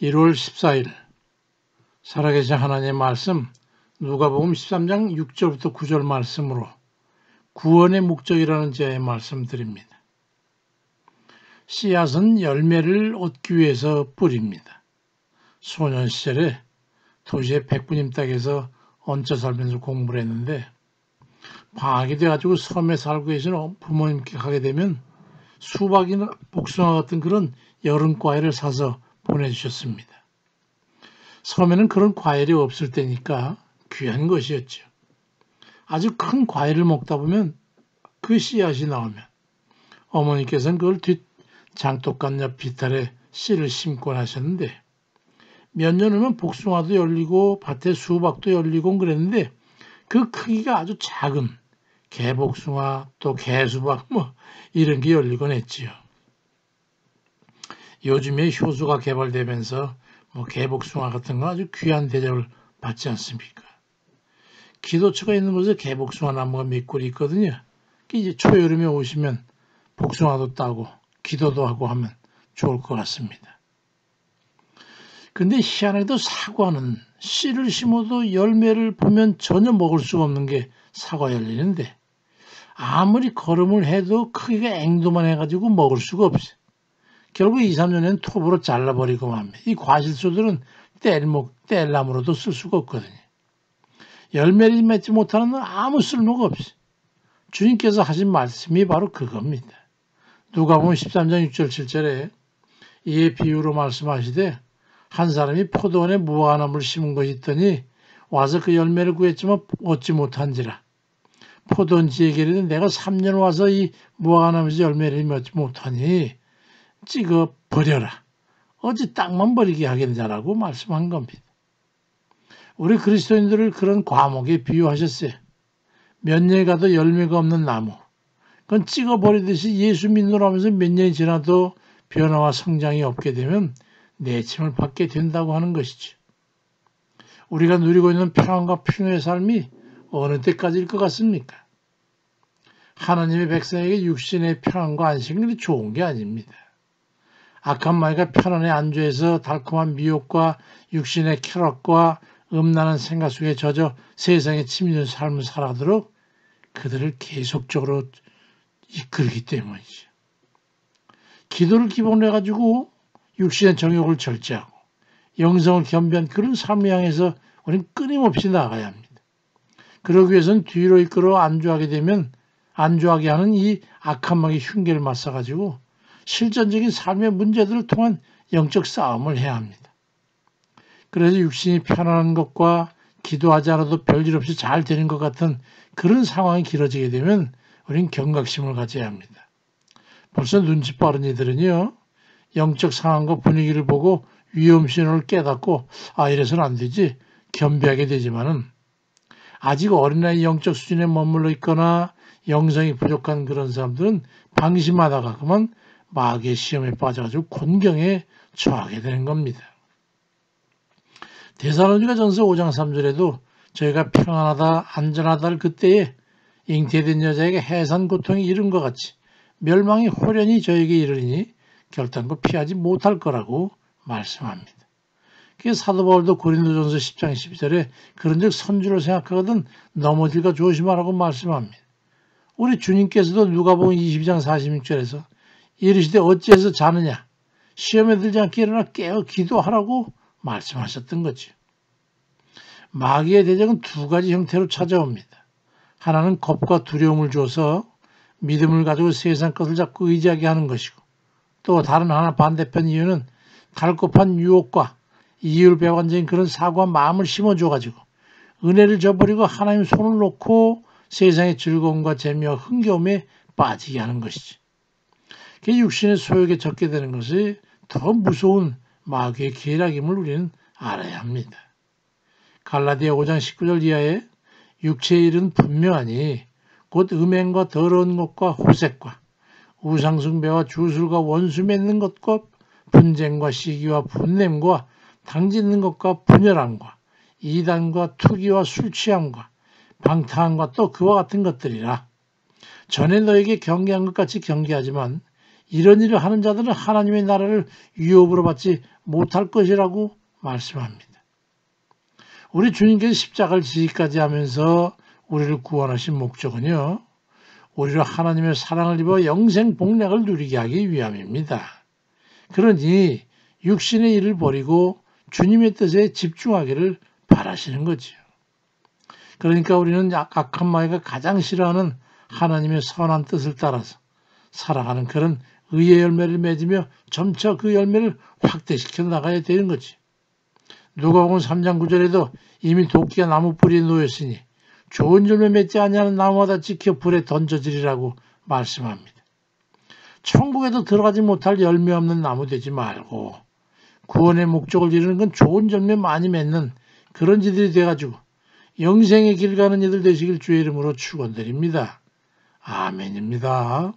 1월 14일 살아계신 하나님의 말씀 누가복음 13장 6절부터 9절 말씀으로 구원의 목적이라는 제의 말씀드립니다. 씨앗은 열매를 얻기 위해서 뿌립니다. 소년 시절에 도시의 백부님 댁에서 얹혀 살면서 공부를 했는데 방학이 돼가지고 섬에 살고 계신 부모님께 가게 되면 수박이나 복숭아 같은 그런 여름 과일을 사서 보내주셨습니다. 섬에는 그런 과일이 없을 때니까 귀한 것이었죠. 아주 큰 과일을 먹다 보면 그 씨앗이 나오면 어머니께서는 그걸 뒷 장독간 옆 비탈에 씨를 심곤 하셨는데 몇 년 후면 복숭아도 열리고 밭에 수박도 열리고 그랬는데 그 크기가 아주 작은 개복숭아 또 개수박 이런 게 열리곤 했지요. 요즘에 효소가 개발되면서 개복숭아 같은 거 아주 귀한 대접을 받지 않습니까? 기도처가 있는 곳에 개복숭아 나무가 몇 그루 있거든요. 이제 초여름에 오시면 복숭아도 따고 기도도 하고 하면 좋을 것 같습니다. 근데 희한하게도 사과는 씨를 심어도 열매를 보면 전혀 먹을 수가 없는 게 사과 열리는데 아무리 거름을 해도 크기가 앵두만 해가지고 먹을 수가 없어요. 결국 2, 3년에는 톱으로 잘라버리고 합니다. 이 과실수들은 뗄나무로도 쓸 수가 없거든요. 열매를 맺지 못하는 건 아무 쓸모가 없어요. 주님께서 하신 말씀이 바로 그겁니다. 누가복음 13장 6절 7절에 이에 비유로 말씀하시되 한 사람이 포도원에 무화과나무를 심은 것이 있더니 와서 그 열매를 구했지만 얻지 못한지라. 포도원지에게 이르되 내가 3년 와서 이 무화과나무에서 열매를 맺지 못하니 찍어 버려라. 어찌 땅만 버리게 하겠느냐라고 말씀한 겁니다. 우리 그리스도인들을 그런 과목에 비유하셨어요. 몇 년이 가도 열매가 없는 나무. 그건 찍어 버리듯이 예수 믿노라 하면서 몇 년이 지나도 변화와 성장이 없게 되면 내침을 받게 된다고 하는 것이죠. 우리가 누리고 있는 평안과 풍요의 삶이 어느 때까지일 것 같습니까? 하나님의 백성에게 육신의 평안과 안식은 좋은 게 아닙니다. 악한 마귀가 편안에 안주해서 달콤한 미혹과 육신의 쾌락과 음란한 생각 속에 젖어 세상에 치밀는 삶을 살아도록 그들을 계속적으로 이끌기 때문이죠. 기도를 기본으로 해가지고 육신의 정욕을 절제하고 영성을 겸비한 그런 삶을 향해서 우리는 끊임없이 나가야 합니다. 그러기 위해서는 뒤로 이끌어 안주하게 하는 이 악한 마귀의 흉계를 맞서가지고 실전적인 삶의 문제들을 통한 영적 싸움을 해야 합니다. 그래서 육신이 편안한 것과 기도하지 않아도 별일 없이 잘 되는 것 같은 그런 상황이 길어지게 되면 우리는 경각심을 가져야 합니다. 벌써 눈치 빠른 이들은요. 영적 상황과 분위기를 보고 위험신호를 깨닫고 이래서는 안 되지 겸비하게 되지만은 아직 어린아이 영적 수준에 머물러 있거나 영성이 부족한 그런 사람들은 방심하다가 그만 마귀의 시험에 빠져가지고 곤경에 처하게 되는 겁니다. 데살로니가 전서 5장 3절에도 저희가 평안하다 안전하다를 그때에 잉태된 여자에게 해산 고통이 이른 것 같이 멸망이 호련히 저에게 이르리니 결단코 피하지 못할 거라고 말씀합니다. 그래서 사도 바울도 고린도전서 10장 12절에 그런즉 선주를 생각하거든 넘어질까 조심하라고 말씀합니다. 우리 주님께서도 누가복음 22장 46절에서 이르시되 어찌해서 자느냐 시험에 들지 않게 일어나 깨어 기도하라고 말씀하셨던 거죠. 마귀의 대적은 두 가지 형태로 찾아옵니다. 하나는 겁과 두려움을 줘서 믿음을 가지고 세상 것을 자꾸 의지하게 하는 것이고 또 다른 하나 반대편 이유는 달콤한 유혹과 이율배반적인 그런 사고와 마음을 심어줘가지고 은혜를 저버리고 하나님 손을 놓고 세상의 즐거움과 재미와 흥겨움에 빠지게 하는 것이지. 그 육신의 소욕에 젖게 되는 것이 더 무서운 마귀의 계략임을 우리는 알아야 합니다. 갈라디아 5장 19절 이하에 육체의 일은 분명하니 곧 음행과 더러운 것과 호색과 우상숭배와 주술과 원수 맺는 것과 분쟁과 시기와 분냄과 당짓는 것과 분열함과 이단과 투기와 술취함과 방탕함과 또 그와 같은 것들이라. 전에 너에게 경계한 것 같이 경계하지만 이런 일을 하는 자들은 하나님의 나라를 유업으로 받지 못할 것이라고 말씀합니다. 우리 주님께서 십자가를 지기까지 하면서 우리를 구원하신 목적은요, 우리로 하나님의 사랑을 입어 영생 복락을 누리게 하기 위함입니다. 그러니 육신의 일을 버리고 주님의 뜻에 집중하기를 바라시는 거지요. 그러니까 우리는 악한 마귀가 가장 싫어하는 하나님의 선한 뜻을 따라서 살아가는 그런 의의 열매를 맺으며 점차 그 열매를 확대시켜 나가야 되는 거지. 누가복음 3장 9절에도 이미 도끼가 나무 뿌리에 놓였으니 좋은 열매 맺지 아니하는 나무마다 찍혀 불에 던져지리라고 말씀합니다. 천국에도 들어가지 못할 열매 없는 나무 되지 말고 구원의 목적을 이루는 건 좋은 열매 많이 맺는 그런 이들이 돼가지고 영생의 길 가는 이들 되시길 주의 이름으로 축원드립니다. 아멘입니다.